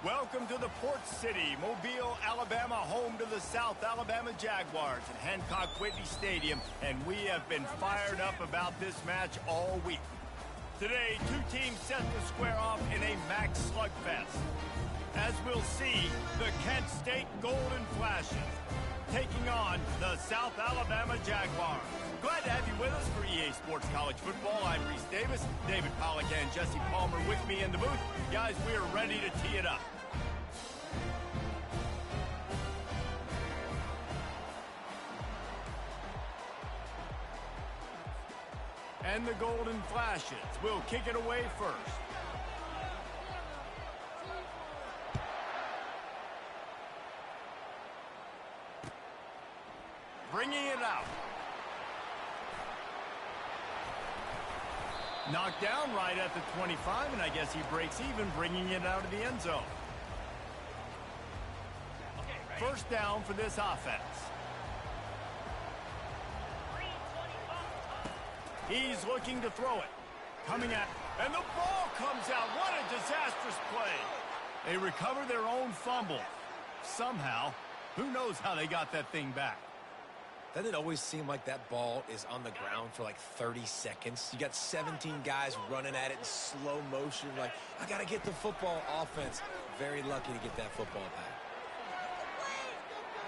Welcome to the Port City, Mobile, Alabama, home to the South Alabama Jaguars at Hancock-Whitney Stadium, and we have been fired up about this match all week. Today, two teams set to square off in a MAC slugfest. As we'll see, the Kent State Golden Flashes taking on the South Alabama Jaguars. Glad to have you with us for EA Sports College Football. I'm Reese Davis, David Pollack and Jesse Palmer with me in the booth. Guys, we are ready to tee it up. And the Golden Flashes will kick it away first. Bringing it out. Knocked down right at the 25, and I guess he breaks even, bringing it out of the end zone. First down for this offense. He's looking to throw it. Coming at, and the ball comes out. What a disastrous play. They recover their own fumble. Somehow, who knows how they got that thing back. Doesn't it always seem like that ball is on the ground for like 30 seconds? You got 17 guys running at it in slow motion. Like, I got to get the football. Offense. Very lucky to get that football back.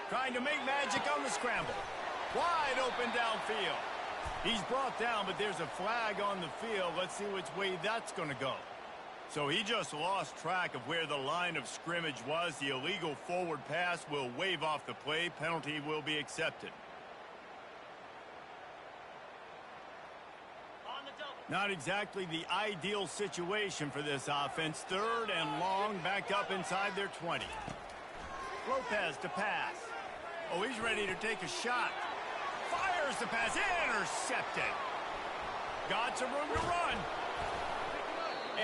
Trying to make magic on the scramble. Wide open downfield. He's brought down, but there's a flag on the field. Let's see which way that's going to go. So he just lost track of where the line of scrimmage was. The illegal forward pass will wave off the play. Penalty will be accepted. Not exactly the ideal situation for this offense. Third and long, back up inside their 20. Lopez to pass. Oh, he's ready to take a shot. Fires the pass, intercepted. Got some room to run.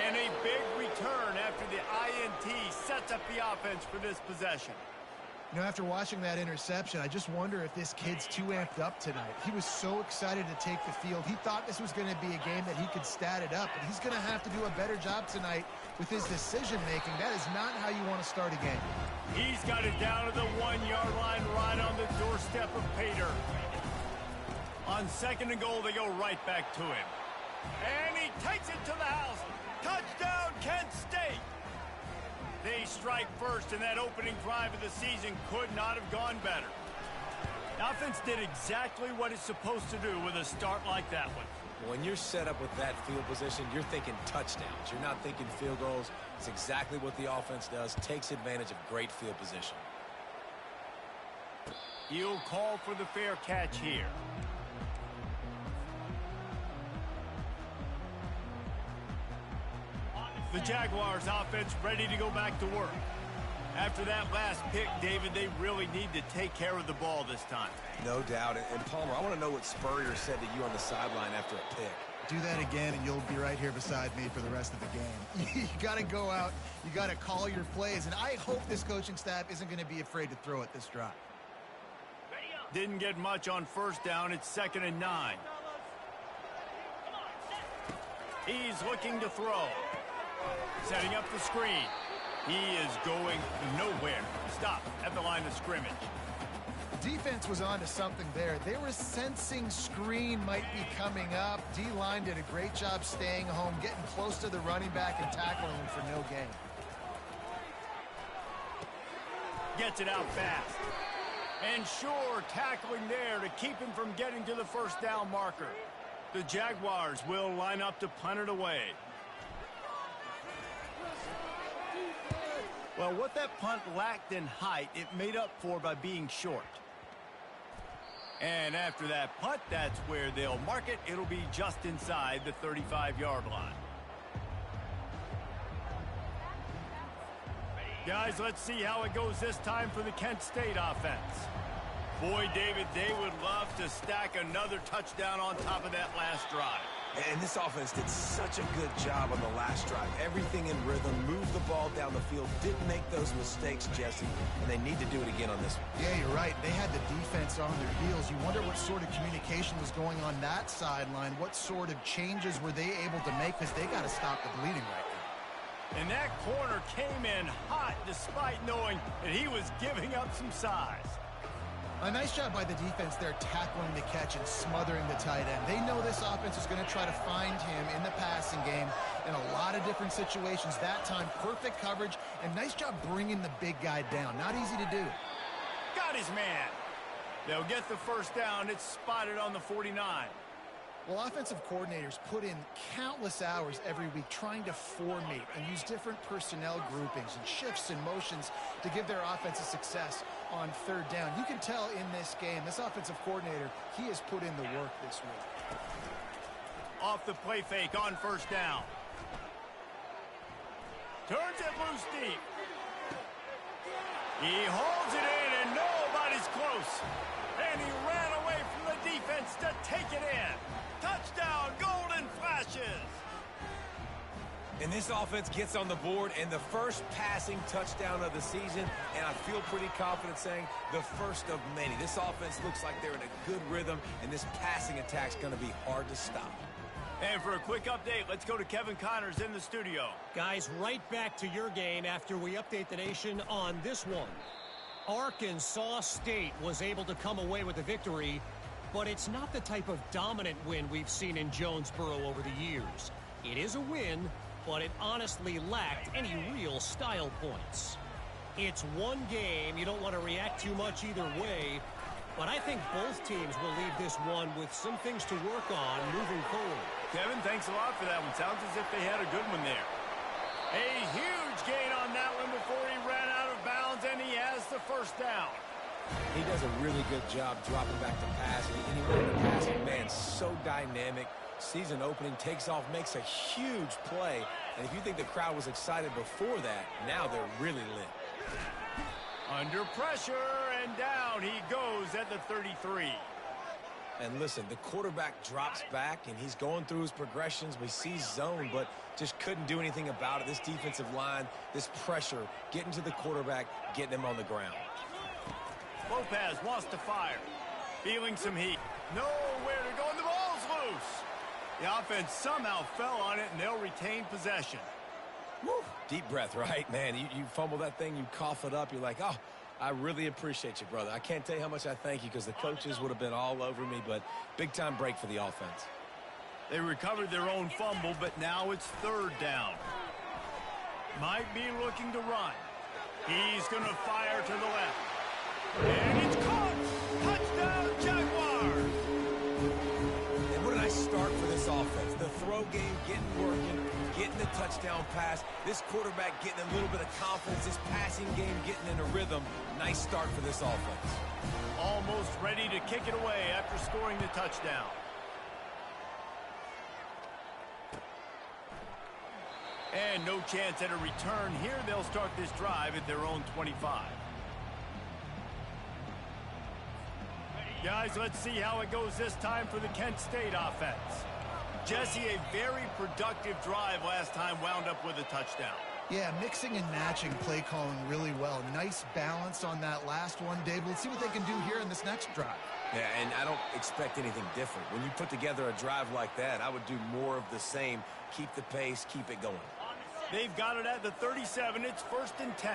And a big return after the INT sets up the offense for this possession. You know, after watching that interception, I just wonder if this kid's too amped up tonight. He was so excited to take the field. He thought this was going to be a game that he could stat it up, but he's going to have to do a better job tonight with his decision-making. That is not how you want to start a game. He's got it down to the 1-yard line, right on the doorstep of Pater. On second and goal, they go right back to him. And he takes it to the house. Touchdown, Kent State! They strike first, and that opening drive of the season could not have gone better. The offense did exactly what it's supposed to do with a start like that one. When you're set up with that field position, you're thinking touchdowns. You're not thinking field goals. It's exactly what the offense does. Takes advantage of great field position. He'll call for the fair catch here. The Jaguars offense ready to go back to work. After that last pick, David, they really need to take care of the ball this time. No doubt. And Palmer, I want to know what Spurrier said to you on the sideline after a pick. Do that again, and you'll be right here beside me for the rest of the game. You got to go out. You got to call your plays. And I hope this coaching staff isn't going to be afraid to throw it this drive. Didn't get much on first down. It's 2nd and 9. He's looking to throw. Setting up the screen. He is going nowhere. Stop at the line of scrimmage. The defense was on to something there. They were sensing screen might be coming up. D-line did a great job staying home, getting close to the running back and tackling him for no gain. Gets it out fast. And sure, tackling there to keep him from getting to the first down marker. The Jaguars will line up to punt it away. Well, what that punt lacked in height, it made up for by being short. And after that punt, that's where they'll mark it. It'll be just inside the 35-yard line. Guys, let's see how it goes this time for the Kent State offense. Boy, David, they would love to stack another touchdown on top of that last drive. And this offense did such a good job on the last drive. Everything in rhythm, moved the ball down the field, didn't make those mistakes, Jesse, and they need to do it again on this one. Yeah, you're right. They had the defense on their heels. You wonder what sort of communication was going on that sideline. What sort of changes were they able to make, because they got to stop the bleeding right now. And that corner came in hot despite knowing that he was giving up some size. A nice job by the defense there tackling the catch and smothering the tight end. They know this offense is going to try to find him in the passing game in a lot of different situations. That time, perfect coverage, and nice job bringing the big guy down. Not easy to do. Got his man. They'll get the first down. It's spotted on the 49. Well, offensive coordinators put in countless hours every week trying to formate and use different personnel groupings and shifts and motions to give their offense a success on third down. You can tell in this game, this offensive coordinator, he has put in the work this week. Off the play fake on first down. Turns it loose deep. He holds it in and nobody's close. And he ran away from the defense to take it in. Touchdown, Golden Flashes. And this offense gets on the board and the first passing touchdown of the season, and I feel pretty confident saying the first of many. This offense looks like they're in a good rhythm, and this passing attack's going to be hard to stop. And for a quick update, let's go to Kevin Connors in the studio. Guys, right back to your game after we update the nation on this one. Arkansas State was able to come away with a victory, but it's not the type of dominant win we've seen in Jonesboro over the years. It is a win, but it honestly lacked any real style points. It's one game. You don't want to react too much either way, but I think both teams will leave this one with some things to work on moving forward. Kevin, thanks a lot for that one. Sounds as if they had a good one there. A huge gain on that one before he ran out of bounds, and he has the first down. He does a really good job dropping back to pass. Anyone in the passing, man, so dynamic. Season opening, takes off, makes a huge play. And if you think the crowd was excited before that, now they're really lit. Under pressure, and down he goes at the 33. And listen, the quarterback drops back, and he's going through his progressions. We see zone, but just couldn't do anything about it. This defensive line, this pressure, getting to the quarterback, getting him on the ground. Lopez wants to fire. Feeling some heat. Nowhere to go, and the ball's loose. The offense somehow fell on it, and they'll retain possession. Woo. Deep breath, right? Man, you fumble that thing, you cough it up, you're like, oh, I really appreciate you, brother. I can't tell you how much I thank you because the coaches would have been all over me, but big-time break for the offense. They recovered their own fumble, but now it's third down. Might be looking to run. He's going to fire to the left. And it's caught! Touchdown, Jaguars! And what a nice start for this offense. The throw game getting working, getting the touchdown pass. This quarterback getting a little bit of confidence. This passing game getting in a rhythm. Nice start for this offense. Almost ready to kick it away after scoring the touchdown. And no chance at a return here. They'll start this drive at their own 25. Guys, let's see how it goes this time for the Kent State offense. Jesse, a very productive drive last time, wound up with a touchdown. Yeah, mixing and matching play calling really well. Nice balance on that last one, Dave. Let's see what they can do here in this next drive. Yeah, and I don't expect anything different. When you put together a drive like that, I would do more of the same. Keep the pace, keep it going. They've got it at the 37. It's 1st and 10.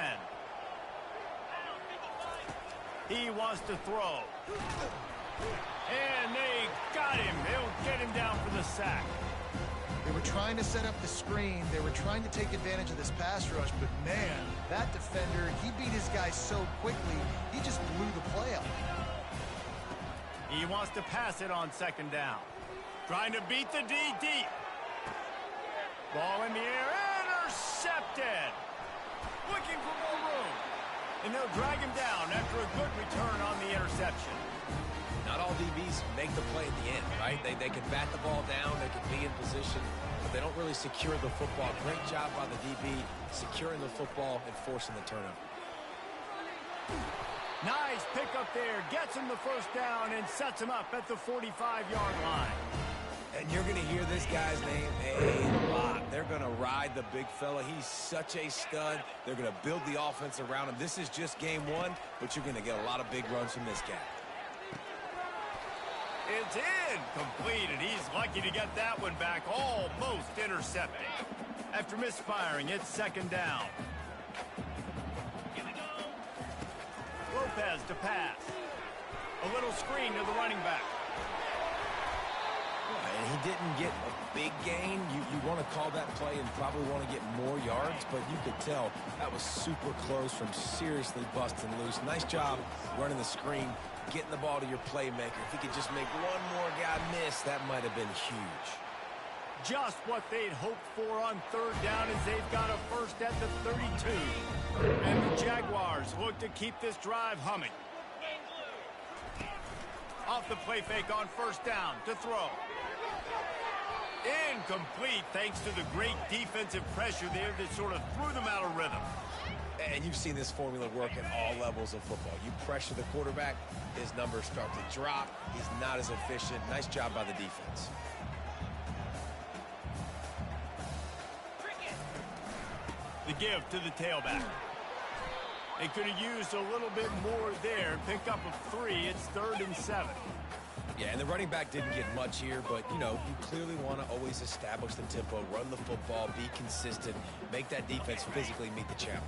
He wants to throw. And they got him. They'll get him down for the sack. They were trying to set up the screen. They were trying to take advantage of this pass rush. But, man, that defender, he beat his guy so quickly, he just blew the play up. He wants to pass it on 2nd down. Trying to beat the D deep. Ball in the air. Intercepted. Looking for more room. And they'll drag him down after a good return on the interception. Not all DBs make the play at the end, right? They can bat the ball down, they can be in position, but they don't really secure the football. Great job by the DB securing the football and forcing the turnover. Nice pickup there. Gets him the first down and sets him up at the 45-yard line. And you're going to hear this guy's name a lot. They're going to ride the big fella. He's such a stud. They're going to build the offense around him. This is just game one, but you're going to get a lot of big runs from this guy. It's in. Complete, and he's lucky to get that one back. Almost intercepted. After misfiring, it's second down. Lopez to pass. A little screen to the running back. And he didn't get a big gain. You want to call that play and probably want to get more yards, but you could tell that was super close from seriously busting loose. Nice job running the screen, getting the ball to your playmaker. If he could just make one more guy miss, that might have been huge. Just what they'd hoped for on third down as they've got a first at the 32. And the Jaguars look to keep this drive humming. Off the play fake on first down to throw. Incomplete thanks to the great defensive pressure there that sort of threw them out of rhythm. And you've seen this formula work at all levels of football. You pressure the quarterback, his numbers start to drop. He's not as efficient. Nice job by the defense. The give to the tailback. They could have used a little bit more there. Pick up a 3. It's 3rd and 7. Yeah, and the running back didn't get much here, but, you know, you clearly want to always establish the tempo, run the football, be consistent, make that defense physically meet the challenge.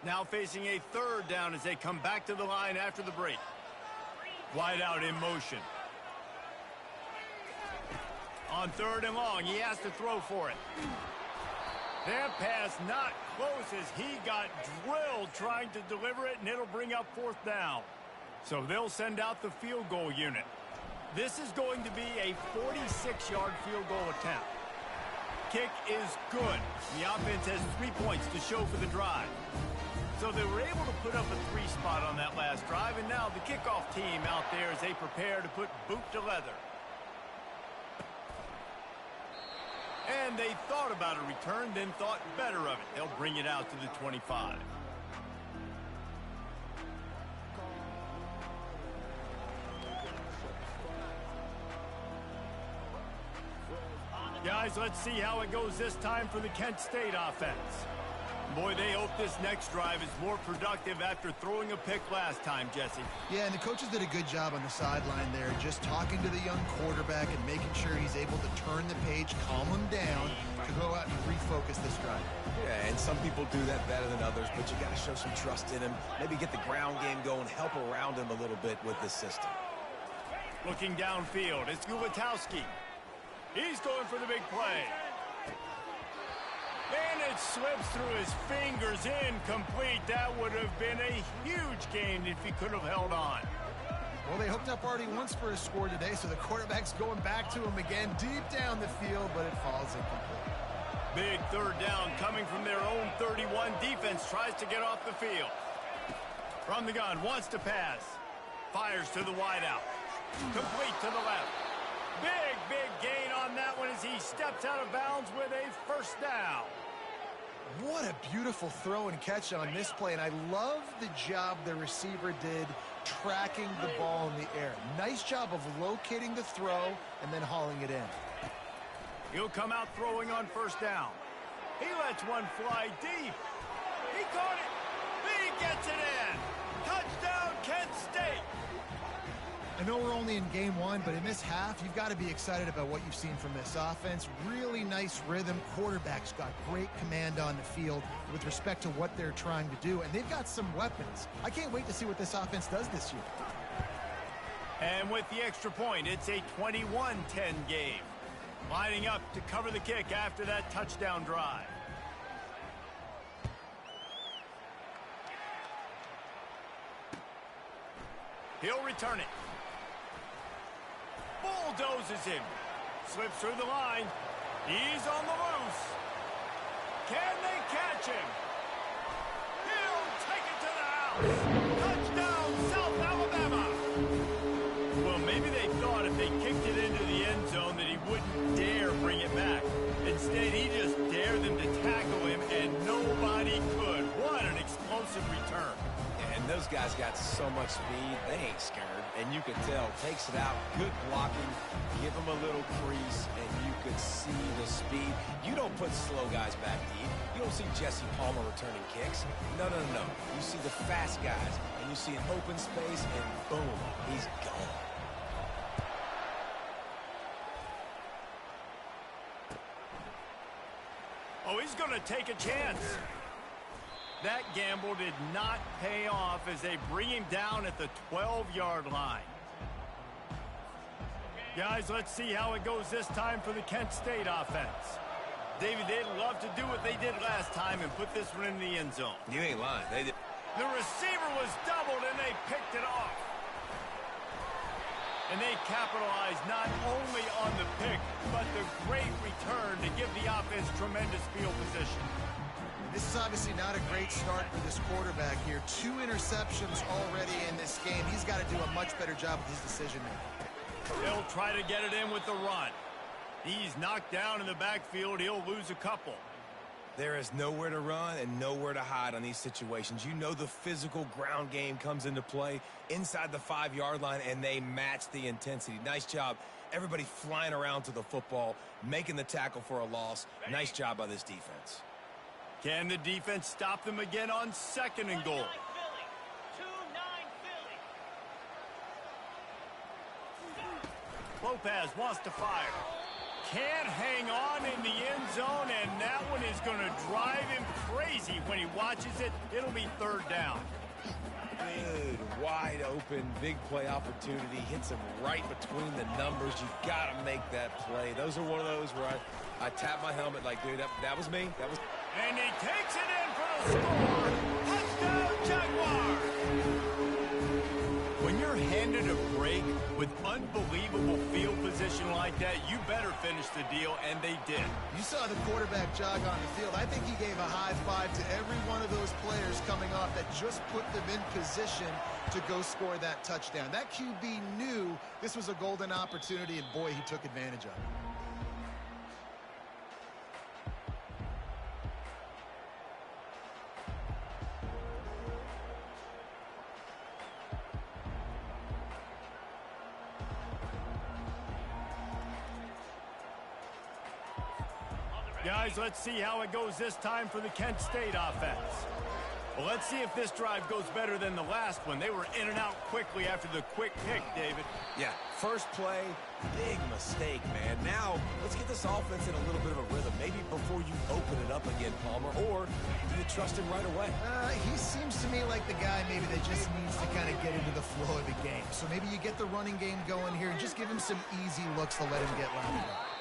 Now facing a third down as they come back to the line after the break. Wide out in motion. On 3rd and long, he has to throw for it. That pass not close as he got drilled trying to deliver it, and it'll bring up 4th down. So they'll send out the field goal unit. This is going to be a 46-yard field goal attempt. Kick is good. The offense has 3 points to show for the drive. So they were able to put up a 3 spot on that last drive, and now the kickoff team out there as they prepare to put boot to leather. And they thought about a return, then thought better of it. They'll bring it out to the 25. Guys, let's see how it goes this time for the Kent State offense. Boy, they hope this next drive is more productive after throwing a pick last time, Jesse. Yeah, and the coaches did a good job on the sideline there, just talking to the young quarterback and making sure he's able to turn the page, calm him down, to go out and refocus this drive. Yeah, and some people do that better than others, but you got to show some trust in him. Maybe get the ground game going, help around him a little bit with this system. Looking downfield, it's Gulatowski. He's going for the big play. And it slips through his fingers, incomplete. That would have been a huge gain if he could have held on. Well, they hooked up already once for a score today, so the quarterback's going back to him again deep down the field, but it falls incomplete. Big 3rd down coming from their own 31. Defense tries to get off the field. From the gun, wants to pass. Fires to the wideout. Complete to the left. Big gain on that one as he steps out of bounds with a 1st down. What a beautiful throw and catch on this play, and I love the job the receiver did tracking the ball in the air. Nice job of locating the throw and then hauling it in. He'll come out throwing on 1st down. He lets one fly deep. He caught it. He gets it in. Touchdown, Kent State. I know we're only in game 1, but in this half, you've got to be excited about what you've seen from this offense. Really nice rhythm. Quarterback's got great command on the field with respect to what they're trying to do, and they've got some weapons. I can't wait to see what this offense does this year. And with the extra point, it's a 21-10 game. Lining up to cover the kick after that touchdown drive. He'll return it. Bulldozes him. Slips through the line. He's on the loose. Can they catch him? He'll take it to the house. Touchdown, South Alabama. Well, maybe they thought if they kicked it into the end zone that he wouldn't dare bring it back. Instead, he just dared them to tackle him, and nobody could. What an explosive return. And those guys got so much speed, they ain't scared. and you can tell, takes it out, good blocking, give him a little crease, and you could see the speed. You don't put slow guys back deep. You don't see Jesse Palmer returning kicks. No, no, no. You see the fast guys, and you see an open space, and boom, he's gone. Oh, he's going to take a chance. That gamble did not pay off as they bring him down at the 12-yard line. Guys, let's see how it goes this time for the Kent State offense. David, they'd love to do what they did last time and put this one in the end zone. You ain't lying. They did. The receiver was doubled, and they picked it off. And they capitalized not only on the pick, but the great return to give the offense tremendous field position. This is obviously not a great start for this quarterback here. 2 interceptions already in this game. He's got to do a much better job with his decision-making. They'll try to get it in with the run. He's knocked down in the backfield. He'll lose a couple. There is nowhere to run and nowhere to hide on these situations. You know the physical ground game comes into play inside the 5-yard line, and they match the intensity. Nice job. Everybody flying around to the football, making the tackle for a loss. Nice job by this defense. Can the defense stop them again on 2nd and goal? Lopez wants to fire. Can't hang on in the end zone, and that one is going to drive him crazy when he watches it. It'll be 3rd down. Good, wide open, big play opportunity. Hits him right between the numbers. You've got to make that play. Those are one of those where I tap my helmet like, dude, that was me. That was. And he takes it in for the score. Touchdown, Jaguars! When you're handed a break with unbelievable field position like that, you better finish the deal, and they did. You saw the quarterback jog on the field. I think he gave a high five to every one of those players coming off that just put them in position to go score that touchdown. That QB knew this was a golden opportunity, and boy, he took advantage of it. Guys, let's see how it goes this time for the Kent State offense. Well, let's see if this drive goes better than the last one. They were in and out quickly after the quick pick, David. Yeah, first play, big mistake, man. Now, let's get this offense in a little bit of a rhythm. Maybe before you open it up again, Palmer, or do you trust him right away? He seems to me like the guy maybe that just needs to kind of get into the flow of the game. So maybe you get the running game going here and just give him some easy looks to let him get lined up.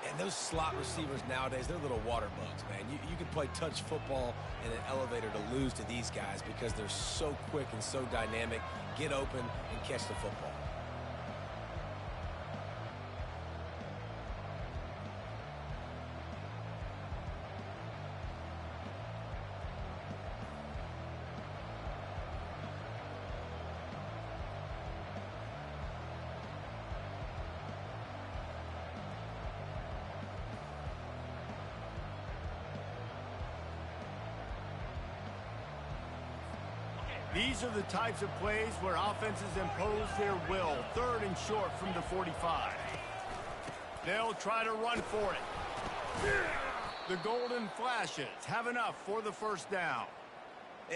And those slot receivers nowadays, they're little water bugs, man. You can play touch football in an elevator to lose to these guys because they're so quick and so dynamic. Get open and catch the football. These are the types of plays where offenses impose their will. 3rd and short from the 45. They'll try to run for it. The Golden Flashes have enough for the 1st down.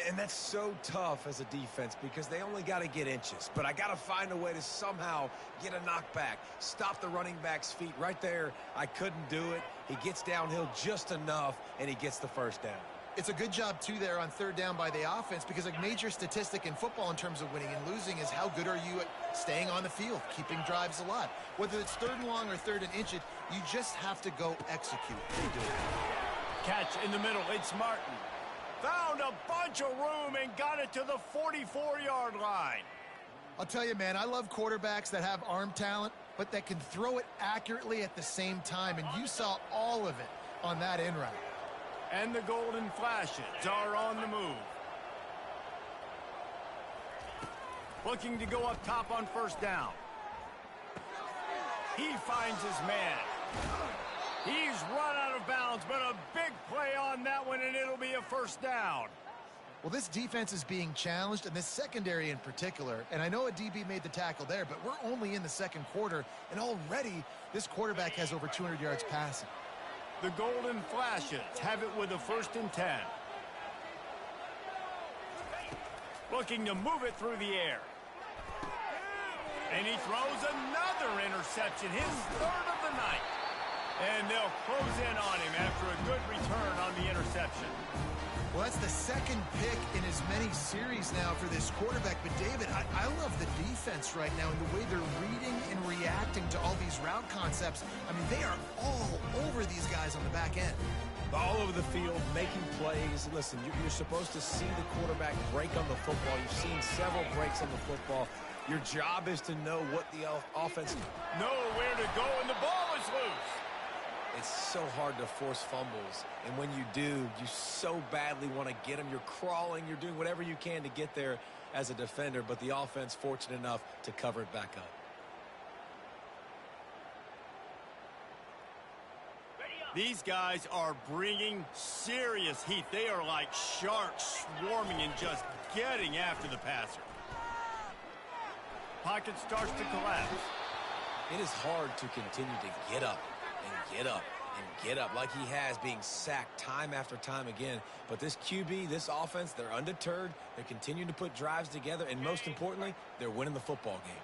And that's so tough as a defense because they only got to get inches. But I got to find a way to somehow get a knockback, stop the running back's feet right there. I couldn't do it. He gets downhill just enough, and he gets the 1st down. It's a good job, too, there on 3rd down by the offense because a major statistic in football in terms of winning and losing is how good are you at staying on the field, keeping drives alive. Whether it's 3rd and long or 3rd and inches, you just have to go execute. They do it. Catch in the middle. It's Martin. Found a bunch of room and got it to the 44-yard line. I'll tell you, man, I love quarterbacks that have arm talent, but that can throw it accurately at the same time, and you saw all of it on that in route. And the Golden Flashes are on the move. Looking to go up top on 1st down. He finds his man. He's run out of bounds, but a big play on that one, and it'll be a 1st down. Well, this defense is being challenged, and this secondary in particular. And I know a DB made the tackle there, but we're only in the second quarter, and already this quarterback has over 200 yards passing. The Golden Flashes have it with a 1st and 10. Looking to move it through the air. And he throws another interception, his 3rd of the night. And they'll close in on him after a good return on the interception. Well, that's the 2nd pick in as many series now for this quarterback. But, David, I love the defense right now and the way they're reading and reacting to all these route concepts. I mean, they are all over these guys on the back end. All over the field, making plays. Listen, you're supposed to see the quarterback break on the football. You've seen several breaks on the football. Your job is to know what the offense... Know where to go, and the ball is loose. It's so hard to force fumbles, and when you do, you so badly want to get them. You're crawling, you're doing whatever you can to get there as a defender, but the offense fortunate enough to cover it back up. These guys are bringing serious heat. They are like sharks swarming and just getting after the passer. Pocket starts to collapse. It is hard to continue to get up and get up and get up like he has, being sacked time after time again. But this QB, this offense, they're undeterred. They're continuing to put drives together, and most importantly, they're winning the football game.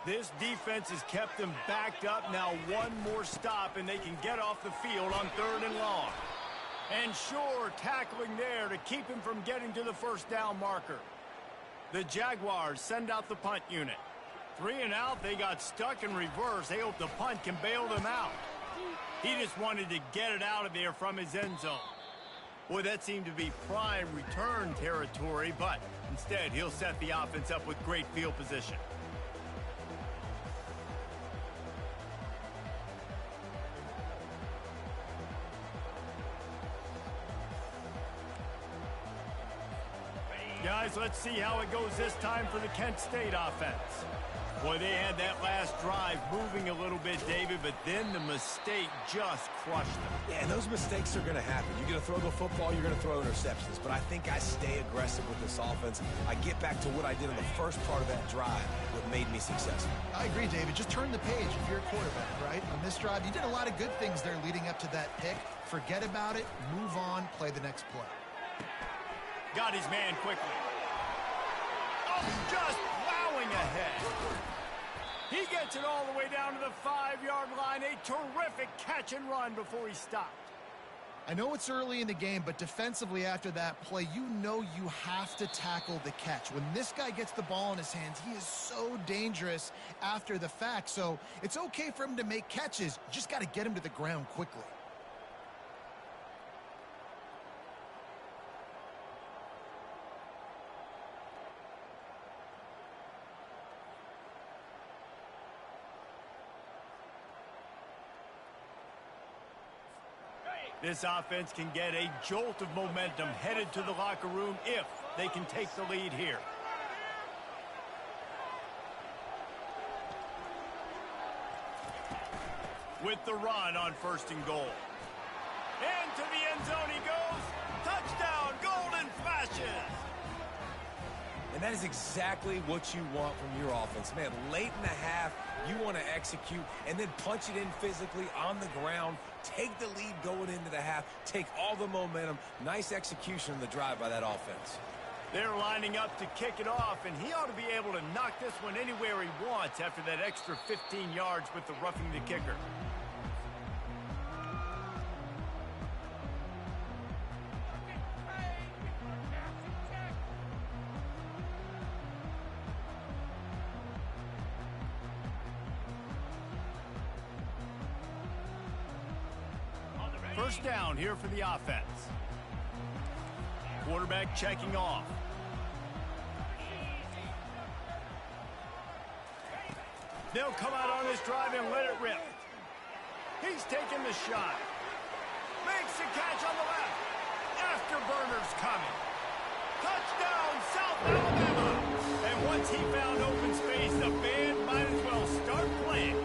This defense has kept them backed up. Now one more stop, and they can get off the field on 3rd and long. And sure, tackling there to keep him from getting to the 1st down marker. The Jaguars send out the punt unit. 3 and out, they got stuck in reverse. They hope the punt can bail them out. He just wanted to get it out of there from his end zone. Boy, that seemed to be prime return territory, but instead he'll set the offense up with great field position. Guys, let's see how it goes this time for the Kent State offense. Boy, they had that last drive moving a little bit, David, but then the mistake just crushed them. Yeah, and those mistakes are going to happen. You're going to throw the football, you're going to throw interceptions. But I think I stay aggressive with this offense. I get back to what I did in the first part of that drive that made me successful. I agree, David. Just turn the page if you're a quarterback, right? On this drive, you did a lot of good things there leading up to that pick. Forget about it, move on, play the next play. Got his man quickly. Oh, just plowing ahead. He gets it all the way down to the 5-yard line. A terrific catch and run before he stopped. I know it's early in the game, but defensively after that play, you know you have to tackle the catch. When this guy gets the ball in his hands, he is so dangerous after the fact. So it's okay for him to make catches. You just got to get him to the ground quickly. This offense can get a jolt of momentum headed to the locker room if they can take the lead here. With the run on 1st and goal. Into the end zone he goes. Touchdown, Golden Flashes. And that is exactly what you want from your offense. Man, late in the half, you want to execute and then punch it in physically on the ground. Take the lead going into the half. Take all the momentum. Nice execution on the drive by that offense. They're lining up to kick it off, and he ought to be able to knock this one anywhere he wants after that extra 15 yards with the roughing the kicker. First down here for the offense. Quarterback checking off. They'll come out on this drive and let it rip. He's taking the shot. Makes the catch on the left. Afterburners coming. Touchdown, South Alabama. And once he found open space, the band might as well start playing.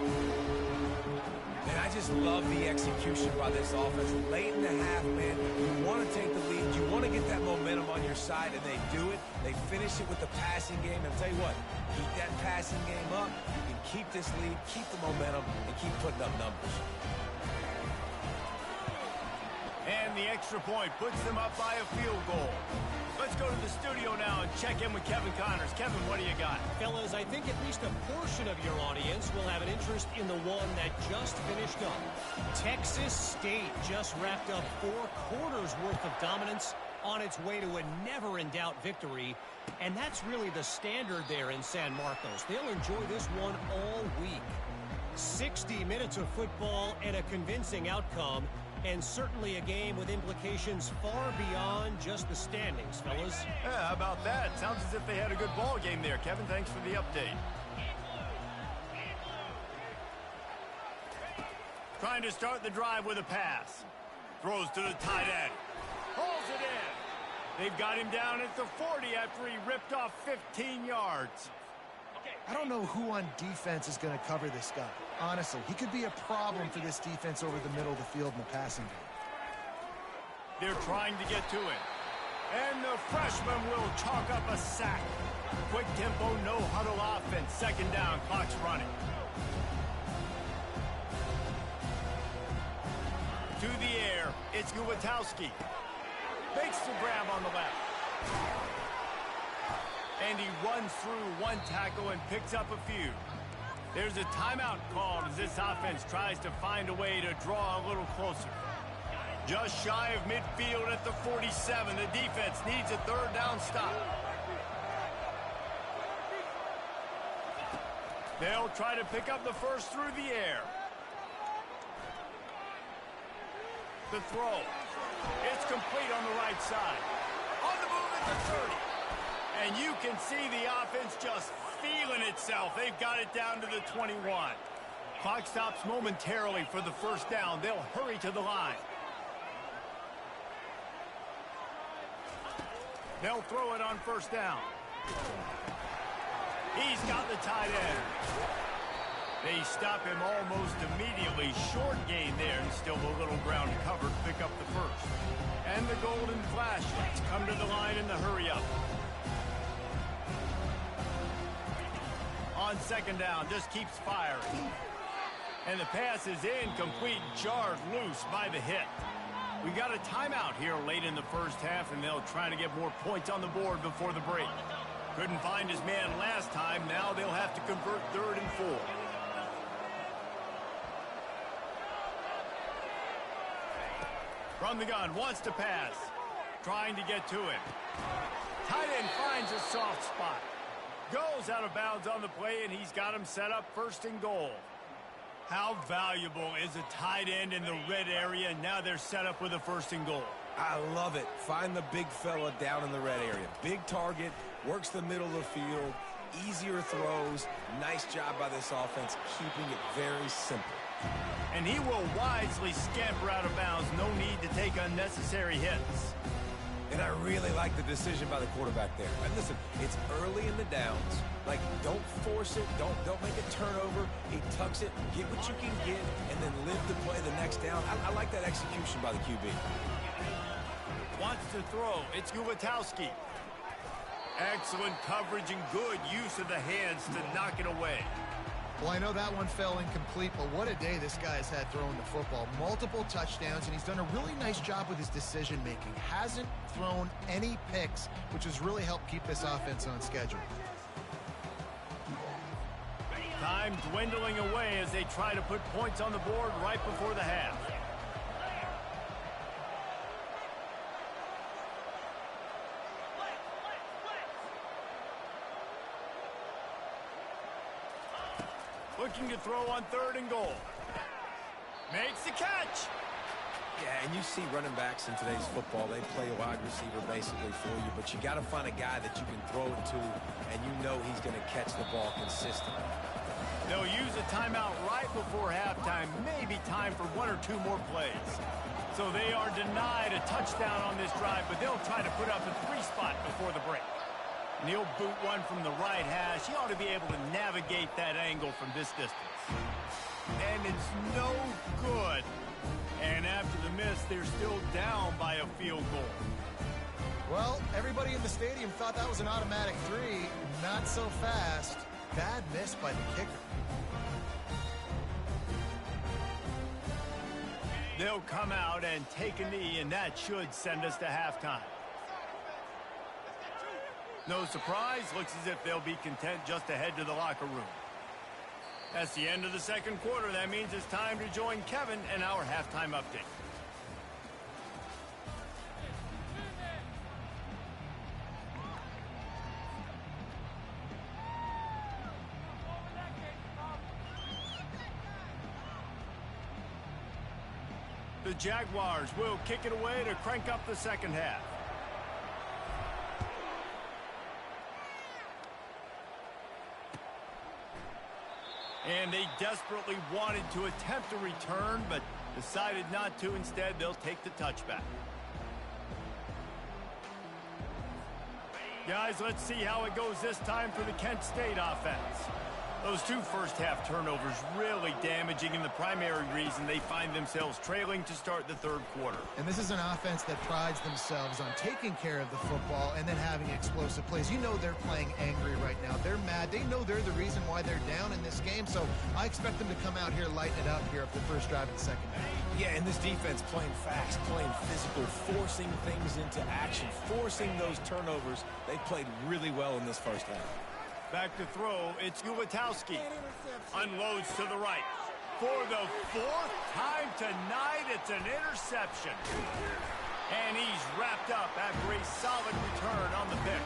And I just love the execution by this offense. Late in the half, man, you want to take the lead. You want to get that momentum. momentum on your side, and they do it. They finish it with the passing game. And I'll tell you what, keep that passing game up. You can keep this lead, keep the momentum, and keep putting up numbers. And the extra point puts them up by a field goal. Let's go to the studio now and check in with Kevin Connors. Kevin, what do you got? Fellas, I think at least a portion of your audience will have an interest in the one that just finished up. Texas State just wrapped up 4 quarters worth of dominance on its way to a never-in-doubt victory. And that's really the standard there in San Marcos. They'll enjoy this one all week. 60 minutes of football and a convincing outcome. And certainly a game with implications far beyond just the standings, fellas. Yeah, how about that? Sounds as if they had a good ball game there. Kevin, thanks for the update. Trying to start the drive with a pass. Throws to the tight end. Pulls it in. They've got him down at the 40 after he ripped off 15 yards. I don't know who on defense is going to cover this guy. Honestly, he could be a problem for this defense over the middle of the field in the passing game. They're trying to get to it. And the freshman will chalk up a sack. Quick tempo, no huddle offense. Second down, clock's running. To the air, it's Guwatowski. Makes the grab on the left. And he runs through one tackle and picks up a few. There's a timeout called as this offense tries to find a way to draw a little closer. Just shy of midfield at the 47. The defense needs a third down stop. They'll try to pick up the first through the air. The throw. It's complete on the right side. On the move at the 30. And you can see the offense just feeling itself. They've got it down to the 21. Clock stops momentarily for the first down. They'll hurry to the line. They'll throw it on first down. He's got the tight end. They stop him almost immediately. Short gain there, and still a little ground covered to pick up the first. And the Golden Flashes come to the line in the hurry-up. On second down, just keeps firing. And the pass is incomplete, jarred loose by the hit. We got a timeout here late in the first half, and they'll try to get more points on the board before the break. Couldn't find his man last time. Now they'll have to convert 3rd and 4. From the gun, wants to pass. Trying to get to it. Tight end finds a soft spot. Goes out of bounds on the play, and he's got him set up 1st and goal. How valuable is a tight end in the red area? Now they're set up with a 1st and goal. I love it. Find the big fella down in the red area. Big target, works the middle of the field, easier throws. Nice job by this offense, keeping it very simple. And he will wisely scamper out of bounds. No need to take unnecessary hits. And I really like the decision by the quarterback there. And listen, it's early in the downs. Like, don't force it. Don't make a turnover. He tucks it, get what you can get, and then live to play the next down. I like that execution by the QB. Wants to throw. It's Guwatowski. Excellent coverage and good use of the hands to knock it away. Well, I know that one fell incomplete, but what a day this guy's had throwing the football. Multiple touchdowns, and he's done a really nice job with his decision-making. Hasn't thrown any picks, which has really helped keep this offense on schedule. Time dwindling away as they try to put points on the board right before the half. Looking to throw on 3rd and goal. Makes the catch. Yeah, and you see running backs in today's football, they play a wide receiver basically for you, but you got to find a guy that you can throw it to, and you know he's going to catch the ball consistently. They'll use a timeout right before halftime, maybe time for 1 or 2 more plays. So they are denied a touchdown on this drive, but they'll try to put up a 3 spot before the break. And he'll boot one from the right hash. He ought to be able to navigate that angle from this distance. And it's no good. And after the miss, they're still down by a field goal. Well, everybody in the stadium thought that was an automatic three. Not so fast. Bad miss by the kicker. They'll come out and take a knee, and that should send us to halftime. No surprise, looks as if they'll be content just to head to the locker room. That's the end of the second quarter. That means it's time to join Kevin and our halftime update. The Jaguars will kick it away to crank up the second half. And they desperately wanted to attempt a return, but decided not to. Instead, they'll take the touchback. Guys, let's see how it goes this time for the Kent State offense. Those two first-half turnovers really damaging, and the primary reason they find themselves trailing to start the third quarter. And this is an offense that prides themselves on taking care of the football and then having explosive plays. You know they're playing angry right now. They're mad. They know they're the reason why they're down in this game, so I expect them to come out here, lighten it up here up the first drive of the second half. Yeah, and this defense playing fast, playing physical, forcing things into action, forcing those turnovers. They played really well in this first half. Back to throw, it's Ulatowski. Unloads to the right. For the fourth time tonight, it's an interception. And he's wrapped up after a solid return on the pick.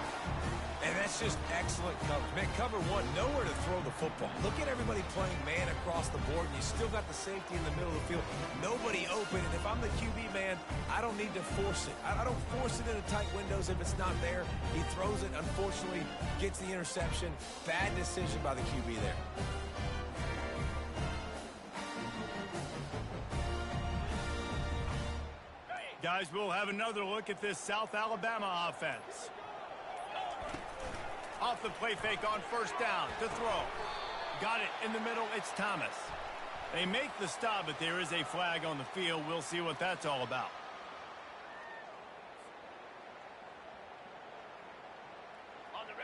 And that's just excellent coverage. Man, cover one, nowhere to throw the football. Look at everybody playing man across the board, and you still got the safety in the middle of the field. Nobody open, and if I'm the QB, man, I don't need to force it. I don't force it into tight windows if it's not there. He throws it, unfortunately, gets the interception. Bad decision by the QB there. Guys, we'll have another look at this South Alabama offense. Off the play fake on first down to throw. Got it in the middle. It's Thomas. They make the stop, but there is a flag on the field. We'll see what that's all about.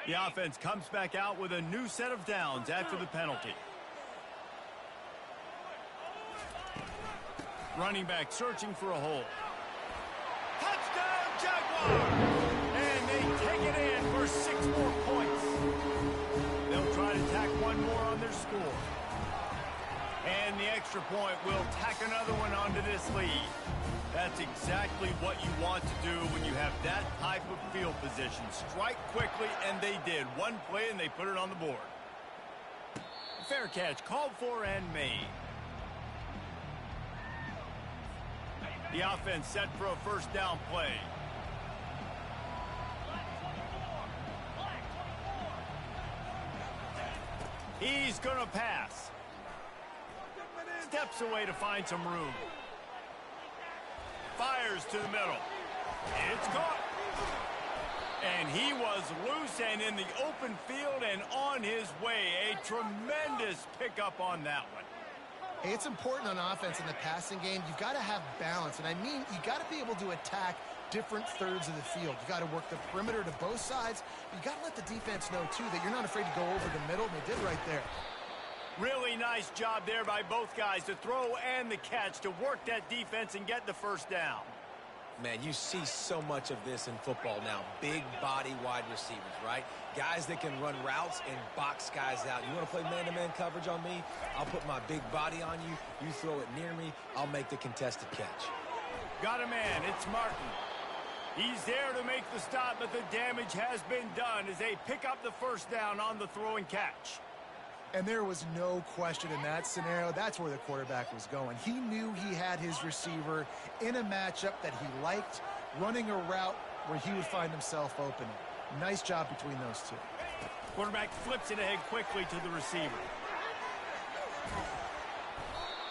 The offense comes back out with a new set of downs after the penalty. Running back searching for a hole. Touchdown, Jaguars! And they take it in for 6 more points. They'll try to tack one more on their score. And the extra point will tack another one onto this lead. That's exactly what you want to do when you have that type of field position. Strike quickly, and they did. One play, and they put it on the board. Fair catch called for and made. The offense set for a first down play. He's going to pass. Steps away to find some room. Fires to the middle. It's caught. And he was loose and in the open field and on his way. A tremendous pickup on that one. Hey, it's important on offense in the passing game. You've got to have balance. And I mean, you got to be able to attack different thirds of the field. You got to work the perimeter to both sides. You got to let the defense know, too, that you're not afraid to go over the middle. And they did right there. Really nice job there by both guys to throw and the catch to work that defense and get the first down. Man, you see so much of this in football now. Big body wide receivers, right? Guys that can run routes and box guys out. You want to play man-to-man coverage on me? I'll put my big body on you. You throw it near me, I'll make the contested catch. Got a man. It's Martin. He's there to make the stop, but the damage has been done as they pick up the first down on the throw and catch. And there was no question in that scenario. That's where the quarterback was going. He knew he had his receiver in a matchup that he liked, running a route where he would find himself open. Nice job between those two. Quarterback flips it ahead quickly to the receiver.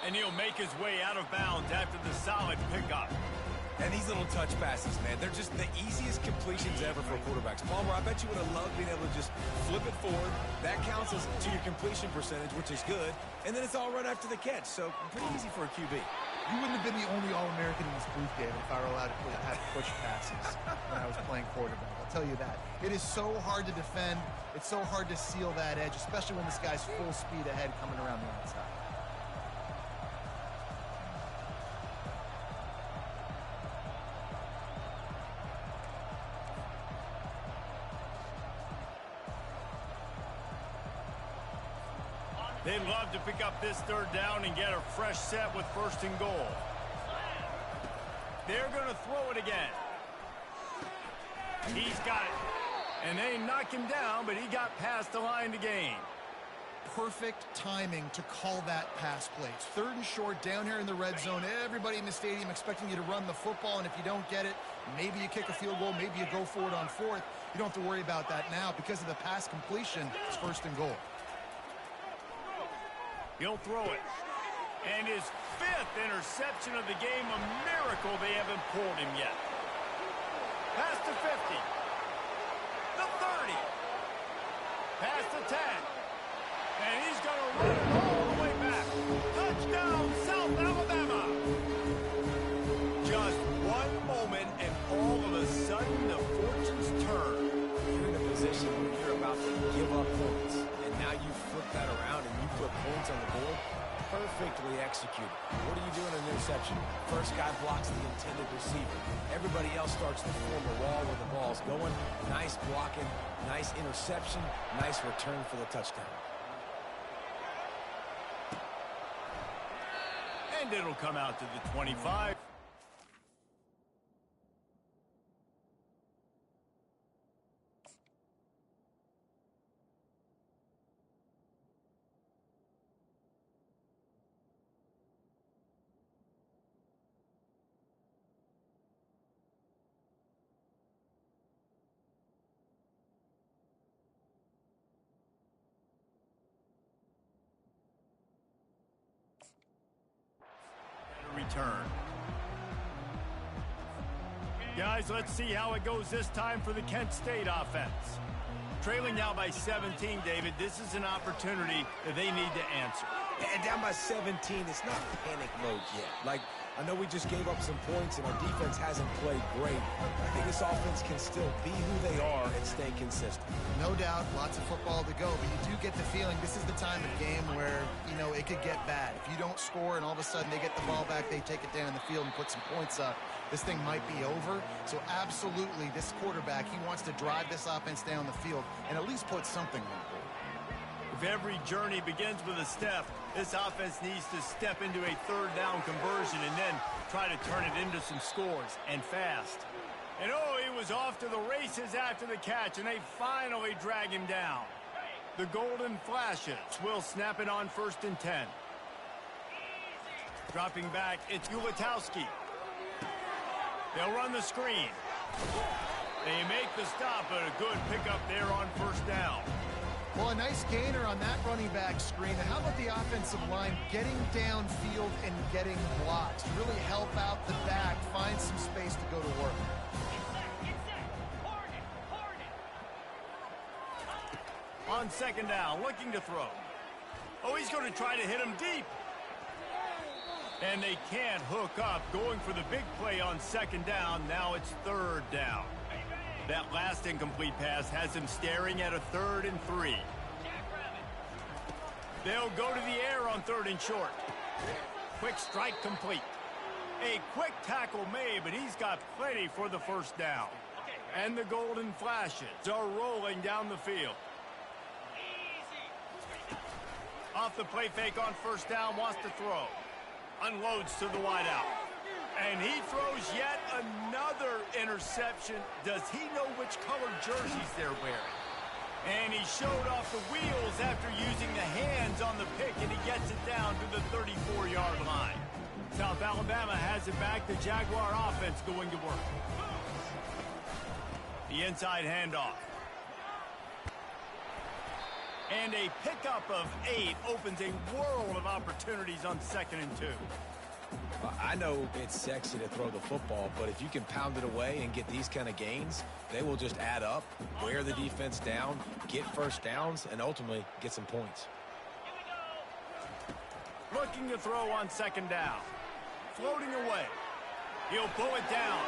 And he'll make his way out of bounds after the solid pickup. And these little touch passes, man, they're just the easiest completions ever for quarterbacks. Palmer, I bet you would have loved being able to just flip it forward. That counts as to your completion percentage, which is good. And then it's all right after the catch, so pretty easy for a QB. You wouldn't have been the only All-American in this booth game if I were allowed to have push passes when I was playing. playing quarterback. I'll tell you that. It is so hard to defend. It's so hard to seal that edge, especially when this guy's full speed ahead coming around the outside. They'd love to pick up this third down and get a fresh set with 1st and goal. They're going to throw it again. He's got it. And they knock him down, but he got past the line to gain. Perfect timing to call that pass play. 3rd and short down here in the red zone. Everybody in the stadium expecting you to run the football, and if you don't get it, maybe you kick a field goal, maybe you go for it on 4th. You don't have to worry about that now. Because of the pass completion, it's 1st and goal. He'll throw it. And his 5th interception of the game, a miracle they haven't pulled him yet. Past the 50. The 30. Past the 10. And he's going to run it all the way back. Touchdown, South Alabama. Just one moment, and all of a sudden, the fortunes turn. You're in a position where you're about to give up points. And now you flip that around and you put points on the board. Perfectly executed. What are you doing in an interception? First guy blocks the intended receiver. Everybody else starts to form a wall where the ball's going. Nice blocking, nice interception, nice return for the touchdown. And it'll come out to the 25. Return. Guys, let's see how it goes this time for the Kent State offense. Trailing now by 17, David. This is an opportunity that they need to answer. And down by 17, it's not panic mode yet. Like, I know we just gave up some points and our defense hasn't played great. I think this offense can still be who they are and stay consistent. No doubt, lots of football to go, but you do get the feeling this is the time of game where, you know, it could get bad. If you don't score and all of a sudden they get the ball back, they take it down the field and put some points up, this thing might be over. So absolutely, this quarterback, he wants to drive this offense down the field and at least put something on the board. If every journey begins with a step, this offense needs to step into a 3rd down conversion and then try to turn it into some scores, and fast. And oh, he was off to the races after the catch, and they finally drag him down. The Golden Flashes will snap it on 1st and 10. Dropping back, it's Ulatowski. They'll run the screen. They make the stop, but a good pickup there on 1st down. Well, a nice gainer on that running back screen. And how about the offensive line getting downfield and getting blocks to really help out the back, find some space to go to work. On 2nd down, looking to throw. Oh, he's going to try to hit him deep. And they can't hook up, going for the big play on 2nd down. Now it's 3rd down. That last incomplete pass has him staring at a 3rd and 3. They'll go to the air on 3rd and short. Quick strike complete. A quick tackle made, but he's got plenty for the 1st down. And the Golden Flashes are rolling down the field. Off the play fake on 1st down, wants to throw. Unloads to the wideout. And he throws yet another interception. Does he know which colored jerseys they're wearing? And he showed off the wheels after using the hands on the pick, and he gets it down to the 34-yard line. South Alabama has it back. The Jaguar offense going to work. The inside handoff. And a pickup of 8 opens a world of opportunities on 2nd and 2. I know it's sexy to throw the football, but if you can pound it away and get these kind of gains, they will just add up, wear the defense down, get 1st downs, and ultimately get some points. Looking to throw on 2nd down. Floating away. He'll pull it down.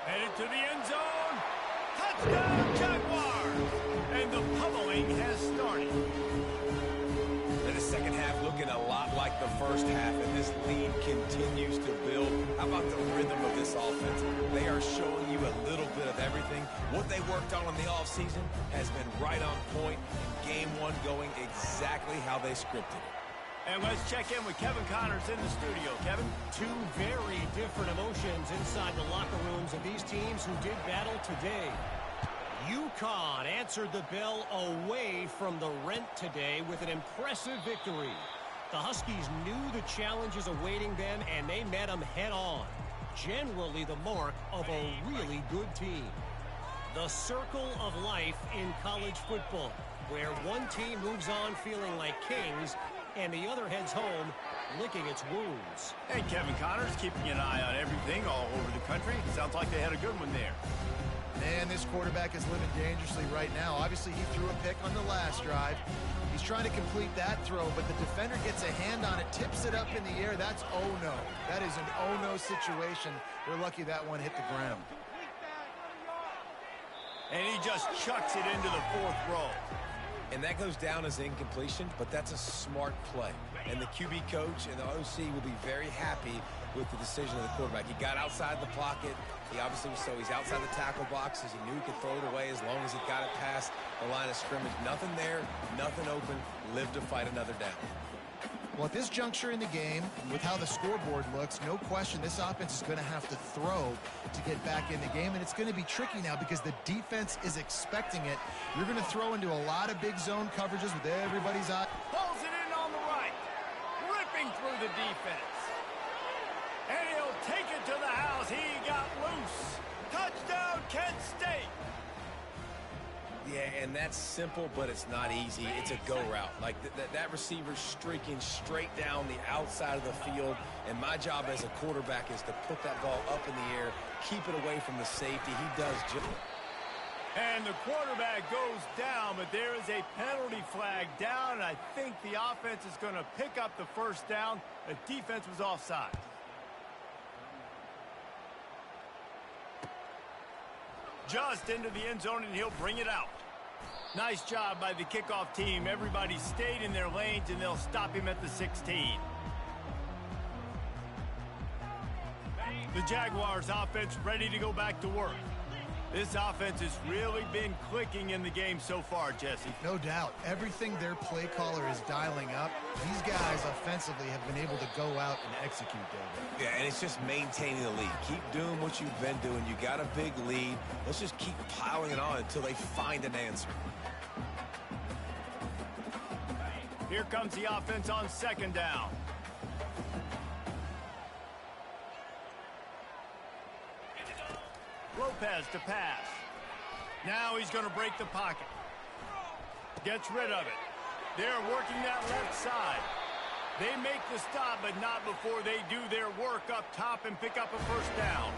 Headed to the end zone. Touchdown, Jaguars! And the pummeling has started. And the second half looking a lot like the first half, and this lead continues to build. How about the rhythm of this offense? They are showing you a little bit of everything. What they worked on in the offseason has been right on point, and game one going exactly how they scripted it. And let's check in with Kevin Connors in the studio. Kevin? Two very different emotions inside the locker rooms of these teams who did battle today. UConn answered the bell away from the rent today with an impressive victory. The Huskies knew the challenges awaiting them, and they met them head-on. Generally the mark of a really good team. The circle of life in college football, where one team moves on feeling like kings, and the other heads home licking its wounds. And Kevin Connors keeping an eye on everything all over the country. Sounds like they had a good one there. Man, this quarterback is living dangerously right now. Obviously, he threw a pick on the last drive. He's trying to complete that throw, but the defender gets a hand on it, tips it up in the air. That's oh-no. That is an oh-no situation. We're lucky that one hit the ground. And he just chucks it into the fourth row. And that goes down as incompletion, but that's a smart play. And the QB coach and the OC will be very happy with the decision of the quarterback. He got outside the pocket. He obviously was so he's outside the tackle boxes. He knew he could throw it away as long as he got it past the line of scrimmage. Nothing there, nothing open. Live to fight another down. Well, at this juncture in the game, with how the scoreboard looks, no question this offense is going to have to throw to get back in the game, and it's going to be tricky now because the defense is expecting it. You're going to throw into a lot of big zone coverages with everybody's eye. Pulls it in on the right, ripping through the defense. And he'll take it to the house. He got loose. Touchdown, Kent State. Yeah, and that's simple, but it's not easy. It's a go route. Like that receiver's streaking straight down the outside of the field, and my job as a quarterback is to put that ball up in the air, keep it away from the safety. He does just. And the quarterback goes down, but there is a penalty flag down, and I think the offense is going to pick up the first down. The defense was offside. Just into the end zone, and he'll bring it out. Nice job by the kickoff team. Everybody stayed in their lanes, and they'll stop him at the 16. The Jaguars offense ready to go back to work. This offense has really been clicking in the game so far, Jesse. No doubt. Everything their play caller is dialing up, these guys offensively have been able to go out and execute, David. Yeah, and it's just maintaining the lead. Keep doing what you've been doing. You got a big lead. Let's just keep piling it on until they find an answer. Here comes the offense on second down. Lopez to pass. Now he's going to break the pocket. Gets rid of it. They're working that left side. They make the stop, but not before they do their work up top and pick up a first down.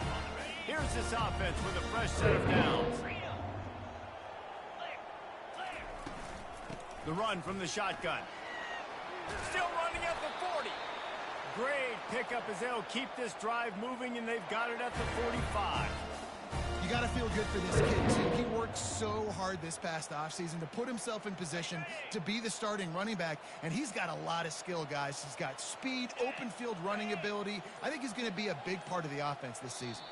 Here's this offense with a fresh set of downs. The run from the shotgun. Still running at the 40. Great pickup as they'll keep this drive moving, and they've got it at the 45. You got to feel good for this kid, too. He worked so hard this past offseason to put himself in position to be the starting running back, and he's got a lot of skill, guys. He's got speed, open field running ability. I think he's going to be a big part of the offense this season.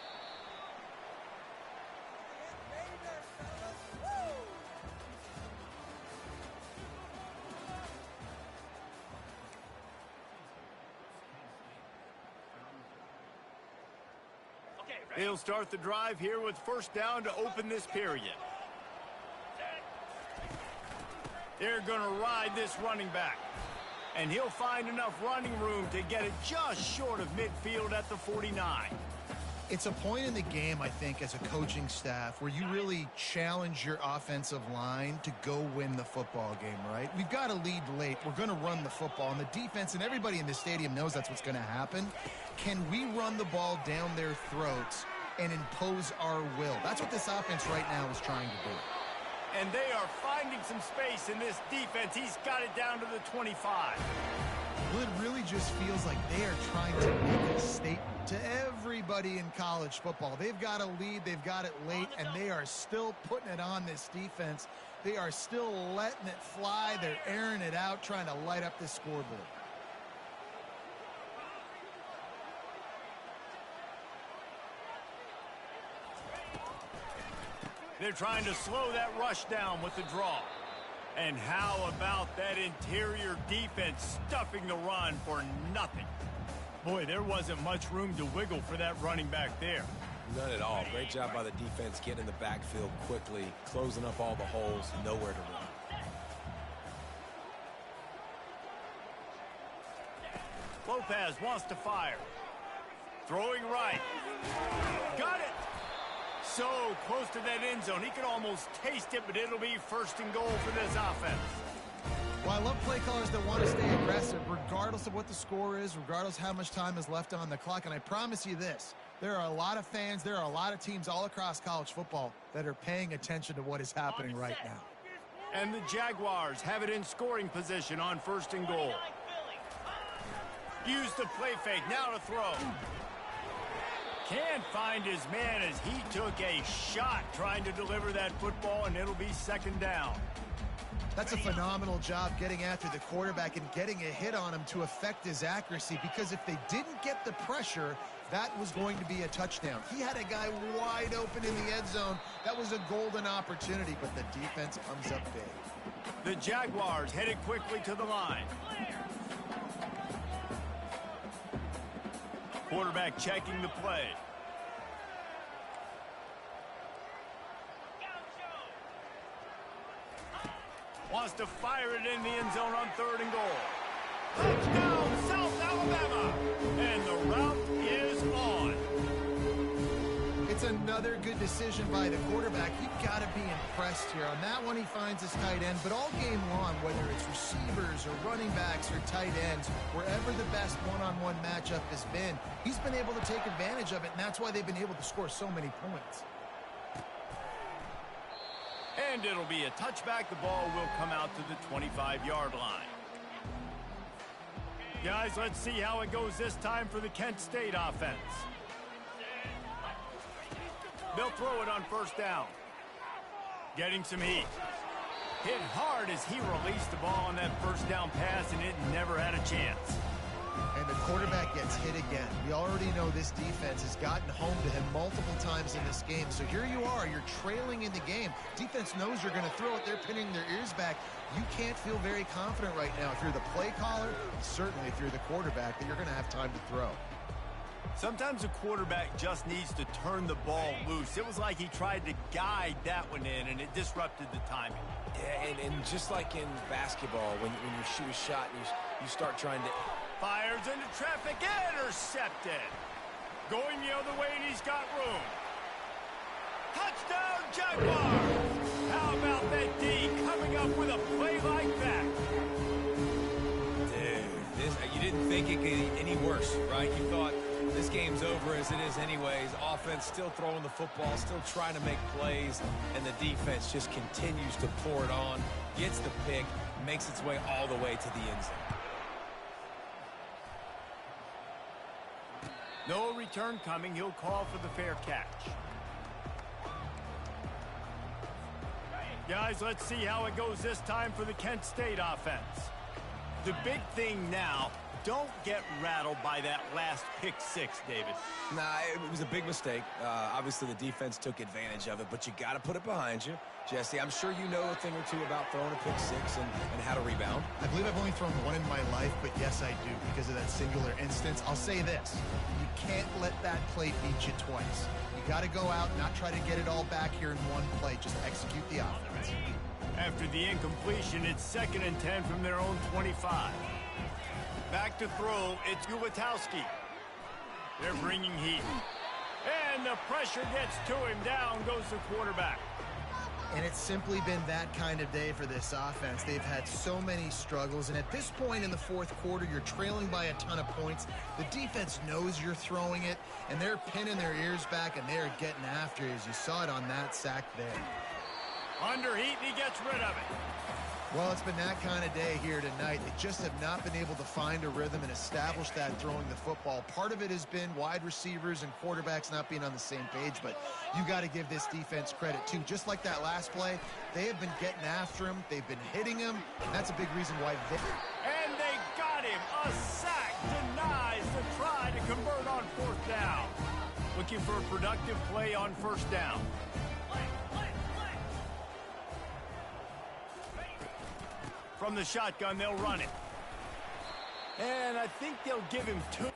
They'll start the drive here with first down to open this period. They're going to ride this running back. And he'll find enough running room to get it just short of midfield at the 49. It's a point in the game, I think, as a coaching staff where you really challenge your offensive line to go win the football game, right? We've got to lead late. We're going to run the football. And the defense and everybody in the stadium knows that's what's going to happen. Can we run the ball down their throats and impose our will? That's what this offense right now is trying to do. And they are finding some space in this defense. He's got it down to the 25. Well, it really just feels like they are trying to make a statement to everybody in college football. They've got a lead, they've got it late, and they are still putting it on this defense. They are still letting it fly. They're airing it out, trying to light up this scoreboard. They're trying to slow that rush down with the draw. And how about that interior defense stuffing the run for nothing? Boy, there wasn't much room to wiggle for that running back there. None at all. Great job by the defense getting in the backfield quickly, closing up all the holes, nowhere to run. Lopez wants to fire. Throwing right. Got it! So close to that end zone. He could almost taste it, but it'll be first and goal for this offense. Well, I love play callers that want to stay aggressive, regardless of what the score is, regardless how much time is left on the clock. And I promise you this, there are a lot of fans, there are a lot of teams all across college football that are paying attention to what is happening right now. And the Jaguars have it in scoring position on first and goal. Use the play fake, now to throw. Can't find his man as he took a shot trying to deliver that football, and it'll be second down. That's a phenomenal job getting after the quarterback and getting a hit on him to affect his accuracy, because if they didn't get the pressure, that was going to be a touchdown. He had a guy wide open in the end zone. That was a golden opportunity, but the defense comes up big. The Jaguars headed quickly to the line. Quarterback checking the play. Wants to fire it in the end zone on third and goal. Touchdown, South Alabama! And the route is on. It's another good decision by the quarterback. You've got to be impressed here. On that one, he finds his tight end. But all game long, whether it's receivers or running backs or tight ends, wherever the best one-on-one matchup has been, he's been able to take advantage of it, and that's why they've been able to score so many points. And it'll be a touchback. The ball will come out to the 25-yard line. Guys, let's see how it goes this time for the Kent State offense. They'll throw it on first down. Getting some heat. Hit hard as he released the ball on that first down pass, and it never had a chance. And the quarterback gets hit again. We already know this defense has gotten home to him multiple times in this game. So here you are, you're trailing in the game. Defense knows you're going to throw it. They're pinning their ears back. You can't feel very confident right now if you're the play caller, and certainly if you're the quarterback, that you're going to have time to throw. Sometimes a quarterback just needs to turn the ball loose. It was like he tried to guide that one in, and it disrupted the timing. Yeah, and just like in basketball, when you shoot a shot and you start trying to... Fires into traffic, intercepted. Going the other way, and he's got room. Touchdown, Jaguars! How about that D coming up with a play like that? Dude, you didn't think it could get any worse, right? You thought this game's over as it is anyways. Offense still throwing the football, still trying to make plays, and the defense just continues to pour it on, gets the pick, makes its way all the way to the end zone. No return coming. He'll call for the fair catch. Guys, let's see how it goes this time for the Kent State offense. The big thing now, don't get rattled by that last pick six, David. Nah, it was a big mistake. Obviously, the defense took advantage of it, but you got to put it behind you. Jesse, I'm sure you know a thing or two about throwing a pick six and how to rebound. I believe I've only thrown one in my life, but yes, I do, because of that singular instance. I'll say this. You can't let that play beat you twice. You got to go out, not try to get it all back here in one play. Just execute the offense. After the incompletion, it's 2nd and 10 from their own 25. Back to throw, it's Gulatowski. They're bringing heat. And the pressure gets to him. Down goes the quarterback. And it's simply been that kind of day for this offense. They've had so many struggles, and at this point in the fourth quarter, you're trailing by a ton of points. The defense knows you're throwing it, and they're pinning their ears back, and they're getting after it, as you saw it on that sack there. Under heat, and he gets rid of it. Well, it's been that kind of day here tonight. They just have not been able to find a rhythm and establish that throwing the football. Part of it has been wide receivers and quarterbacks not being on the same page, but you got to give this defense credit too. Just like that last play, they have been getting after him. They've been hitting him, and that's a big reason why they... And they got him. A sack denies the try to convert on 4th down. Looking for a productive play on 1st down. From the shotgun, they'll run it. And I think they'll give him 2.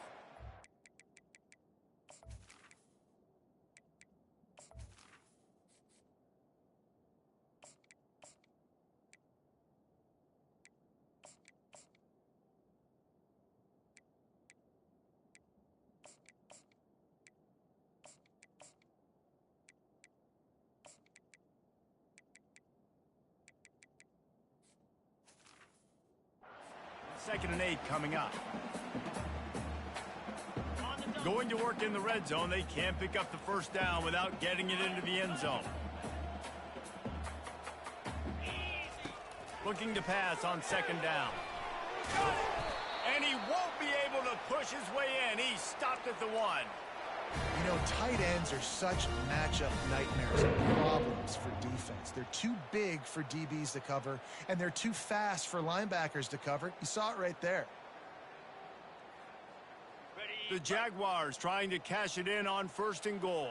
Second and 8 coming up. Going to work in the red zone. They can't pick up the 1st down without getting it into the end zone. Looking to pass on 2nd down. And he won't be able to push his way in. He stopped at the 1. You know, tight ends are such matchup nightmares and problems for defense. They're too big for DBs to cover, and they're too fast for linebackers to cover. You saw it right there. The Jaguars trying to cash it in on 1st and goal.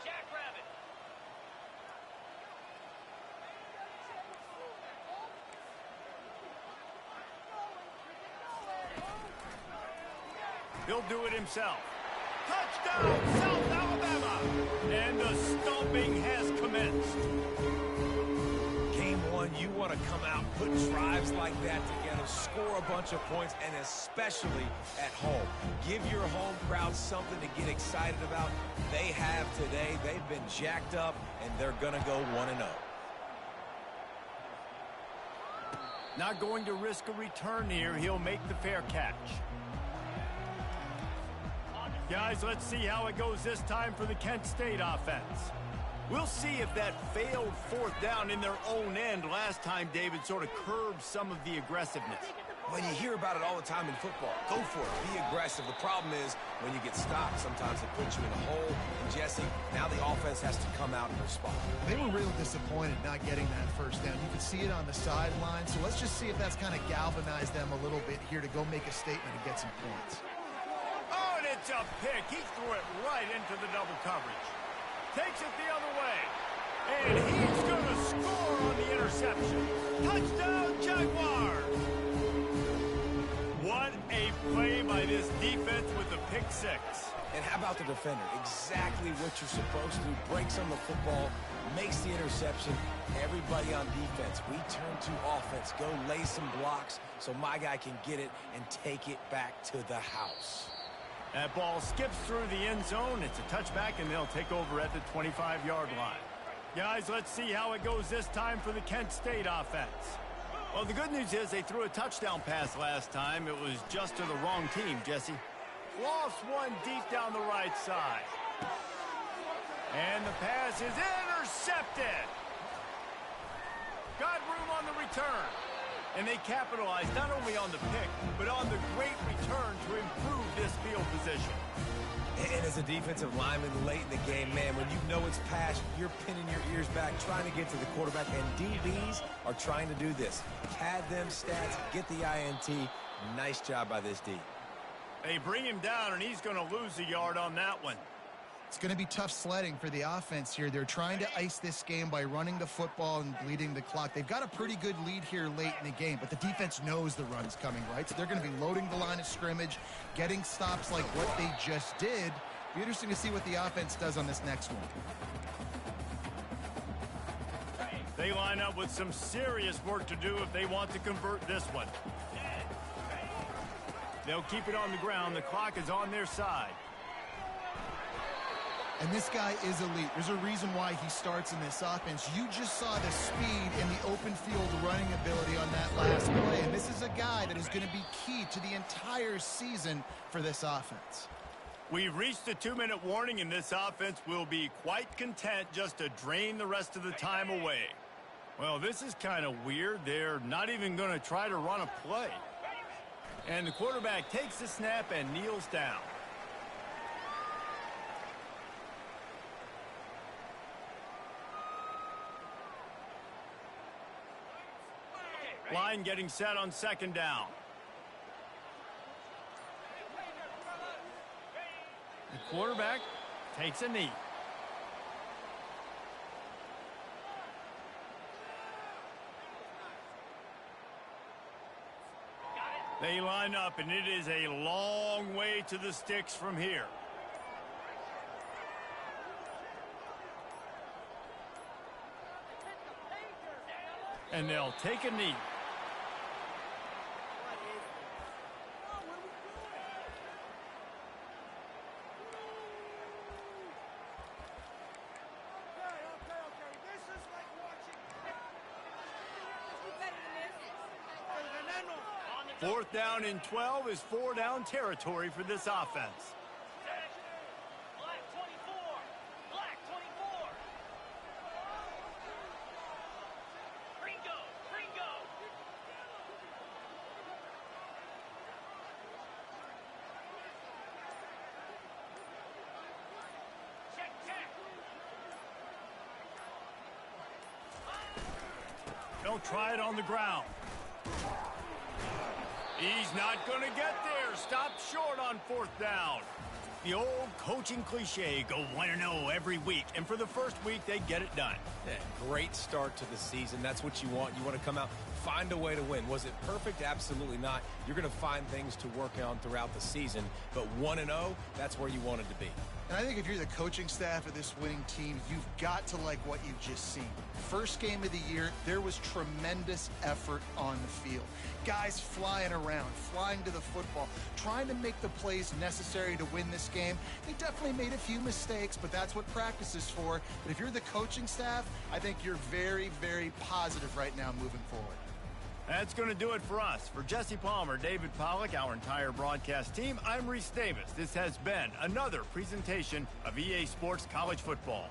Jackrabbit. He'll do it himself. Touchdown, South Alabama! And the stomping has commenced. Game 1, you want to come out, put drives like that together, score a bunch of points, and especially at home. Give your home crowd something to get excited about. They have today. They've been jacked up, and they're going to go 1-0. Not going to risk a return here. He'll make the fair catch. Guys, let's see how it goes this time for the Kent State offense. We'll see if that failed 4th down in their own end last time, David, sort of curbed some of the aggressiveness. Well, you hear about it all the time in football. Go for it. Be aggressive. The problem is when you get stopped, sometimes it puts you in a hole. And, Jesse, now the offense has to come out and respond. They were really disappointed not getting that 1st down. You can see it on the sideline. So let's just see if that's kind of galvanized them a little bit here to go make a statement and get some points. It's a pick. He threw it right into the double coverage. Takes it the other way. And he's going to score on the interception. Touchdown, Jaguars! What a play by this defense with the pick 6. And how about the defender? Exactly what you're supposed to do. Breaks on the football, makes the interception. Everybody on defense, we turn to offense. Go lay some blocks so my guy can get it and take it back to the house. That ball skips through the end zone. It's a touchback, and they'll take over at the 25-yard line. Guys, let's see how it goes this time for the Kent State offense. Well, the good news is they threw a touchdown pass last time. It was just to the wrong team, Jesse. Lost one deep down the right side. And the pass is intercepted. Got room on the return. And they capitalized not only on the pick, but on the great return to improve this field position. And as a defensive lineman late in the game, man, when you know it's pass, you're pinning your ears back, trying to get to the quarterback, and DBs are trying to do this. Pad them stats, get the INT. Nice job by this D. They bring him down, and he's going to lose a yard on that one. It's going to be tough sledding for the offense here. They're trying to ice this game by running the football and bleeding the clock. They've got a pretty good lead here late in the game, but the defense knows the run's coming, right? So they're going to be loading the line of scrimmage, getting stops like what they just did. Be interesting to see what the offense does on this next one. They line up with some serious work to do if they want to convert this one. They'll keep it on the ground. The clock is on their side. And this guy is elite. There's a reason why he starts in this offense. You just saw the speed and the open field running ability on that last play. And this is a guy that is going to be key to the entire season for this offense. We've reached the 2-minute warning, and this offense will be quite content just to drain the rest of the time away. Well, this is kind of weird. They're not even going to try to run a play. And the quarterback takes the snap and kneels down. Line getting set on second down. The quarterback takes a knee. They line up, and it is a long way to the sticks from here. And they'll take a knee. Fourth down and 12 is 4-down territory for this offense. Black 24. Black 24. Gringo. Gringo. Check, check. They'll try it on the ground. He's not going to get there. Stop short on fourth down. The old coaching cliche, go 1-0 every week. And for the first week, they get it done. Yeah, great start to the season. That's what you want. You want to come out, find a way to win. Was it perfect? Absolutely not. You're going to find things to work on throughout the season. But 1-0, that's where you wanted to be. And I think if you're the coaching staff of this winning team, you've got to like what you've just seen. First game of the year, there was tremendous effort on the field. Guys flying around, flying to the football, trying to make the plays necessary to win this game. They definitely made a few mistakes, but that's what practice is for. But if you're the coaching staff, I think you're very, very positive right now moving forward. That's going to do it for us. For Jesse Palmer, David Pollack, our entire broadcast team, I'm Reese Davis. This has been another presentation of EA Sports College Football.